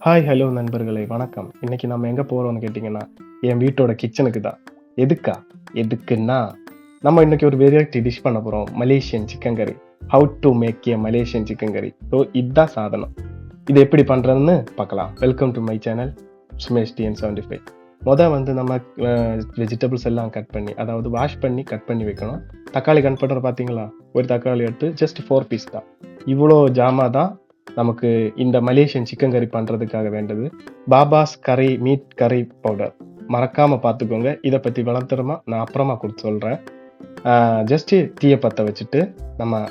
Hello நண்பர்களே, வணக்கம். இன்னைக்கு நம்ம எங்க போறோம்னு கேட்டீங்கன்னா, என் வீட்டோட கிச்சனுக்கு தான். எதுக்கா? எதுக்குன்னா, நம்ம இன்னைக்கு ஒரு வெரைட்டி டிஷ் பண்ண போறோம். மலேசியன் சிக்கன் கறி. How to make a Malaysian chicken கறி. ஸோ இதான் சாதனம். இது எப்படி பண்றதுன்னு பார்க்கலாம். Welcome to my channel Sumesh TN75. வந்து நம்ம வெஜிடபிள்ஸ் எல்லாம் கட் பண்ணி, அதாவது வாஷ் பண்ணி கட் பண்ணி வைக்கணும். தக்காளி கட் பண்ணுற பார்த்தீங்களா? ஒரு தக்காளி எடுத்து ஜஸ்ட் 4 பீஸ் தான். இவ்வளோ ஜாமா தான் நமக்கு இந்த மலேசியன் சிக்கன் கறி பண்றதுக்காக வேண்டது. பாபாஸ் கறி மீட் கறி பவுடர் மறக்காம பார்த்துக்கோங்க. இதை பத்தி விளம்பரமா நான் அப்புறமா கொடுத்து சொல்றேன். ஜஸ்ட் தீயை பற்ற வச்சுட்டு நம்ம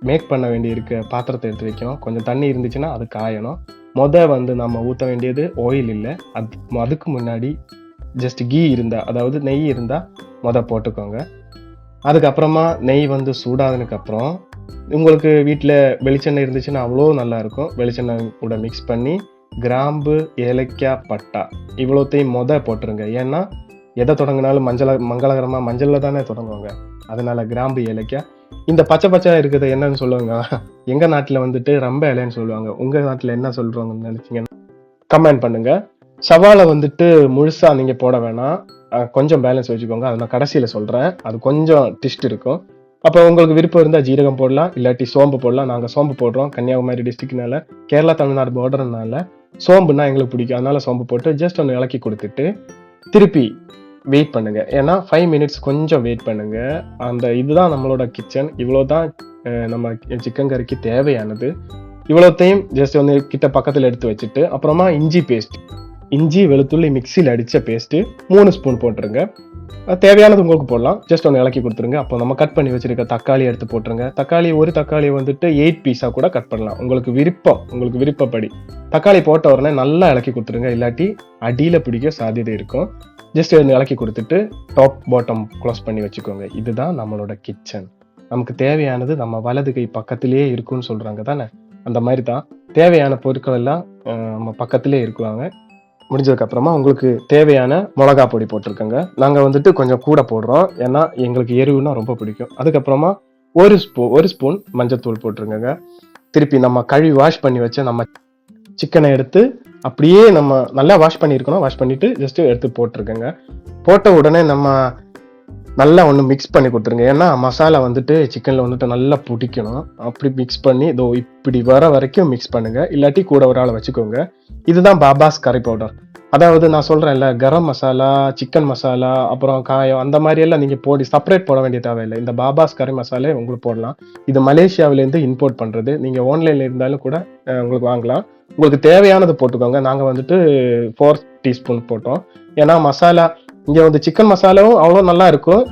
மேக் பண்ண வேண்டிய இருக்க பாத்திரத்தை எடுத்து வைக்கணும். கொஞ்சம் தண்ணி இருந்துச்சுன்னா அது காயணும். வந்து நம்ம ஊற்ற வேண்டியது ஆயில் இல்லை, அதுக்கு முன்னாடி ஜஸ்ட் கீ இருந்தா, அதாவது நெய் இருந்தா போட்டுக்கோங்க. அதுக்கப்புறமா நெய் சூடானதுக்கு அப்புறம் உங்களுக்கு வீட்டில் வெளிச்செண்ணெய் இருந்துச்சுன்னா அவ்வளோ நல்லா இருக்கும். வெளிச்செண்ணெய் கூட மிக்ஸ் பண்ணி கிராம்பு, ஏலக்காய், பட்டா இவ்வளோத்தையும் போட்டுருங்க. ஏன்னா எதை தொடங்கினாலும் மங்களகரமாக மஞ்சளில் தானே தொடங்குவாங்க. அதனால கிராம்பு, ஏலக்காய். இந்த பச்சை பச்சை இருக்கிறத என்னன்னு சொல்லுவாங்க, எங்கள் நாட்டில் ரொம்ப இலைன்னு சொல்லுவாங்க. உங்கள் நாட்டில் என்ன சொல்கிறாங்கன்னு நினச்சிங்கன்னா கமெண்ட் பண்ணுங்க. சவாலை முழுசாக நீங்கள் போட வேணாம், கொஞ்சம் பேலன்ஸ் வச்சுக்கோங்க. அதை நான் கடைசியில் சொல்கிறேன். அது கொஞ்சம் டிஸ்ட் இருக்கும். அப்போ உங்களுக்கு விருப்பம் இருந்தால் ஜீரகம் போடலாம், இல்லாட்டி சோம்பு போடலாம். நாங்கள் சோம்பு போடுறோம். கன்னியாகுமரி டிஸ்ட்ரிக்ட்னால, கேரளா தமிழ்நாடு பார்டர்னால சோம்புனா எங்களுக்கு பிடிக்கும். அதனால சோம்பு போட்டு ஜஸ்ட் ஒன்று இலக்கி கொடுத்துட்டு திருப்பி வெயிட் பண்ணுங்க. ஏன்னா 5 மினிட்ஸ் கொஞ்சம் வெயிட் பண்ணுங்க. இதுதான் நம்மளோட கிச்சன். இவ்வளோதான் நம்ம சிக்கன் கறிக்கு தேவையானது. இவ்வளோத்தையும் ஜஸ்ட் வந்து கிட்ட பக்கத்தில் எடுத்து வச்சுட்டு அப்புறமா இஞ்சி வெளுத்துள்ளி மிக்சியில் அடித்த பேஸ்ட்டு 3 ஸ்பூன் போட்டுருங்க. தேவையானது உங்களுக்கு போடலாம். ஜஸ்ட் ஒன்று இலக்கி கொடுத்துருங்க. அப்போ நம்ம கட் பண்ணி வச்சிருக்க தக்காளி எடுத்து போட்டுருங்க. ஒரு தக்காளி 8 பீஸாக கூட கட் பண்ணலாம். உங்களுக்கு விருப்பப்படி. தக்காளி போட்ட உடனே நல்லா இலக்கி கொடுத்துருங்க, இல்லாட்டி அடியில் பிடிக்க சாத்தியதை இருக்கும். ஜஸ்ட் ஒன்று இலக்கி கொடுத்துட்டு டாப் பாட்டம் க்ளோஸ் பண்ணி வச்சுக்கோங்க. இதுதான் நம்மளோட கிச்சன். நமக்கு தேவையானது நம்ம வலது கை பக்கத்திலேயே இருக்குன்னு சொல்கிறாங்க தானே, அந்த மாதிரி தான். தேவையான பொருட்கள் எல்லாம் நம்ம பக்கத்திலே இருக்குவாங்க. முடிஞ்சதுக்கு அப்புறமா உங்களுக்கு தேவையான மிளகா பொடி போட்டிருக்கோங்க. நாங்கள் கொஞ்சம் கூட போடுறோம், ஏன்னா எங்களுக்கு எருவுன்னா ரொம்ப பிடிக்கும். அதுக்கப்புறமா ஒரு ஸ்பூன் மஞ்சத்தூள் போட்டிருக்கோங்க. திருப்பி நம்ம கழுவி வாஷ் பண்ணி வச்ச நம்ம சிக்கனை எடுத்து அப்படியே நம்ம நல்லா வாஷ் பண்ணியிருக்கணும். வாஷ் பண்ணிட்டு ஜஸ்ட் எடுத்து போட்டிருக்கோங்க. போட்ட உடனே நம்ம நல்லா மிக்ஸ் பண்ணி கொடுத்துருங்க. ஏன்னா மசாலா சிக்கன்ல நல்லா பிடிக்கணும். அப்படி மிக்ஸ் பண்ணி இதோ இப்படி வர வரைக்கும் மிக்ஸ் பண்ணுங்க, இல்லாட்டி கூட ஒரு ஆளை வச்சுக்கோங்க. இதுதான் பாபாஸ் கறி பவுடர். அதாவது நான் சொல்றேன்ல, கரம் மசாலா, சிக்கன் மசாலா, அப்புறம் காயம், அந்த மாதிரி எல்லாம் நீங்க செப்பரேட் போட வேண்டிய தேவையில்லை. இந்த பாபாஸ் கறி மசாலே உங்களுக்கு போடலாம். இது மலேசியாவிலேருந்து இம்போர்ட் பண்றது. நீங்க ஆன்லைன்ல இருந்தாலும் கூட உங்களுக்கு வாங்கலாம். உங்களுக்கு தேவையானது போட்டுக்கோங்க. நாங்க 4 டீஸ்பூன் போட்டோம். ஏன்னா மசாலா இங்க சிக்கன் மசாலாவும் அவ்வளோ நல்லா இருக்கும்.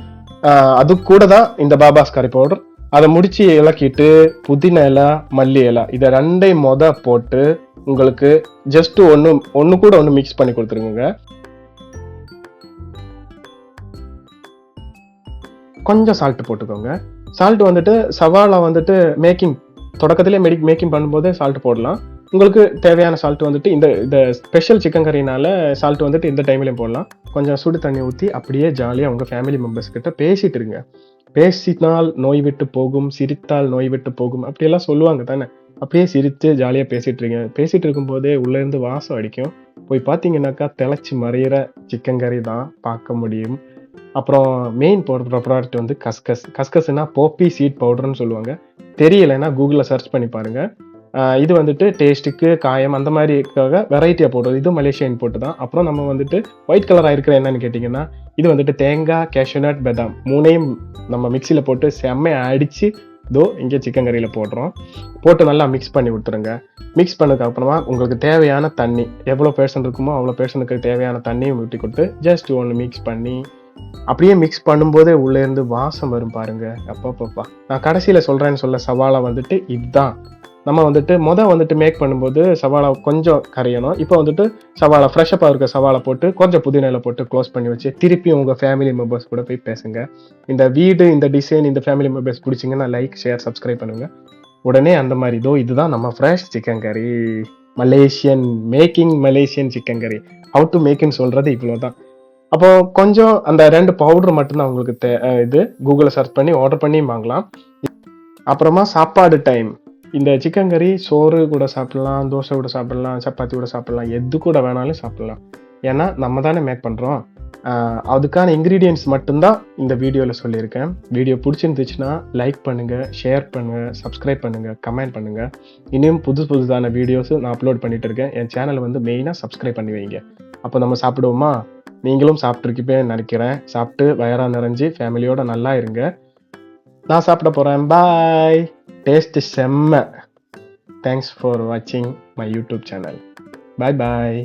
அது கூட தான் இந்த பாபாஸ் கறி பவுடர். அதை முடிச்சு இலக்கிட்டு புதினா இலை, மல்லி இலை, இதை ரெண்டையும் போட்டு உங்களுக்கு ஜஸ்ட் ஒன்று கூட மிக்ஸ் பண்ணி கொடுத்துருங்க. கொஞ்சம் சால்ட் போட்டுக்கோங்க. சால்ட் சவாலா மேக்கிங் தொடக்கத்திலே மேக்கிங் பண்ணும்போது சால்ட் போடலாம். உங்களுக்கு தேவையான சால்ட் இந்த ஸ்பெஷல் சிக்கன் கறினால சால்ட் இந்த டைம்லையும் போடலாம். கொஞ்சம் சுடு தண்ணி ஊற்றி அப்படியே ஜாலியாக உங்கள் ஃபேமிலி மெம்பர்ஸ் கிட்ட பேசிட்டு இருங்க. பேசினால் நோய் விட்டு போகும், சிரித்தால் நோய் விட்டு போகும், அப்படியெல்லாம் சொல்லுவாங்க தானே. அப்படியே சிரித்து ஜாலியாக பேசிட்டு இருக்கும்போதே உள்ளேருந்து வாசம் அடிக்கும். போய் பார்த்தீங்கன்னாக்கா திளைச்சி மறையிற சிக்கன் கறி தான் பார்க்க முடியும். அப்புறம் மெயின் ப்ராடக்ட் கஸ்கஸ்னா போப்பி சீட் பவுடர்னு சொல்லுவாங்க. தெரியலைன்னா கூகுளில் சர்ச் பண்ணி பாருங்க. இது டேஸ்ட்டுக்கு, காயம், அந்த மாதிரிக்காக வெரைட்டியாக போடுறது. இது மலேசியா இம்போர்ட் தான். அப்புறம் நம்ம ஒயிட் கலராக இருக்கிற என்னன்னு கேட்டிங்கன்னா, இது தேங்காய், கேஷ்யூநட், பதாம் 3ஐயும் நம்ம மிக்சியில் போட்டு செம்மையை அடித்து இங்கே சிக்கன் கறியில் போட்டு நல்லா மிக்ஸ் பண்ணி விட்டுருங்க. மிக்ஸ் பண்ணதுக்கு அப்புறமா உங்களுக்கு தேவையான தண்ணி, எவ்வளோ பேர்சன் இருக்குமோ அவ்வளோ பேர்சனுக்கு தேவையான தண்ணியும் ஊற்றி கொடுத்து ஜஸ்ட் ஒன்று மிக்ஸ் பண்ணி அப்படியே மிக்ஸ் பண்ணும்போதே உள்ளேருந்து வாசம் வரும் பாருங்க. அப்பப்பா, நான் கடைசியில் சொல்கிறேன்னு சொல்ல சவாலா இதுதான். நம்ம மேக் பண்ணும்போது சவாலா கொஞ்சம் கரையணும். இப்போ சவாலா ஃப்ரெஷ்ஷப்பாக இருக்க சவாலா போட்டு கொஞ்சம் புதினால போட்டு க்ளோஸ் பண்ணி வச்சு திருப்பி உங்கள் ஃபேமிலி மெம்பர்ஸ் கூட போய் பேசுங்க. இந்த வீடு, இந்த டிசைன், இந்த ஃபேமிலி மெம்பர்ஸ் பிடிச்சிங்கன்னா லைக், ஷேர், சப்ஸ்கிரைப் பண்ணுங்க. உடனே அந்த மாதிரி இதுதான் நம்ம ஃப்ரெஷ் சிக்கன் கறி, மலேசியன் சிக்கன் கறி. ஹவு டு மேக்னு சொல்றது இவ்வளோதான். அப்போ கொஞ்சம் அந்த 2 பவுடர் மட்டும்தான் உங்களுக்கு இது கூகுளில் சர்ச் பண்ணி ஆர்டர் பண்ணி வாங்கலாம். அப்புறமா சாப்பாடு டைம் இந்த சிக்கன் கறி சோறு கூட சாப்பிடலாம், தோசை கூட சாப்பிடலாம், சப்பாத்தி கூட சாப்பிடலாம், எது கூட வேணாலும் சாப்பிடலாம். ஏன்னா நம்ம தானே மேக் பண்ணுறோம். அதுக்கான இன்க்ரீடியன்ட்ஸ் மட்டும்தான் இந்த வீடியோவில் சொல்லியிருக்கேன். வீடியோ பிடிச்சிருந்துச்சுன்னா லைக் பண்ணுங்கள், ஷேர் பண்ணுங்கள், சப்ஸ்கிரைப் பண்ணுங்கள், கமெண்ட் பண்ணுங்கள். இன்னும் புதுசான வீடியோஸு நான் அப்லோட் பண்ணிட்டு இருக்கேன். என் சேனலை வந்து மெயினாக சப்ஸ்கிரைப் பண்ணி வைங்க. அப்போ நம்ம சாப்பிடுவோமா? நீங்களும் சாப்பிட்ருக்கீங்கன்னு நினைக்கிறேன். சாப்பிட்டு வயிறா நிறைஞ்சு ஃபேமிலியோட நல்லா இருங்க. நான் சாப்பிட போகிறேன். பாய். டேஸ்ட் செம்ம. தேங்க்ஸ் ஃபார் வாட்சிங் my YouTube channel. Bye bye.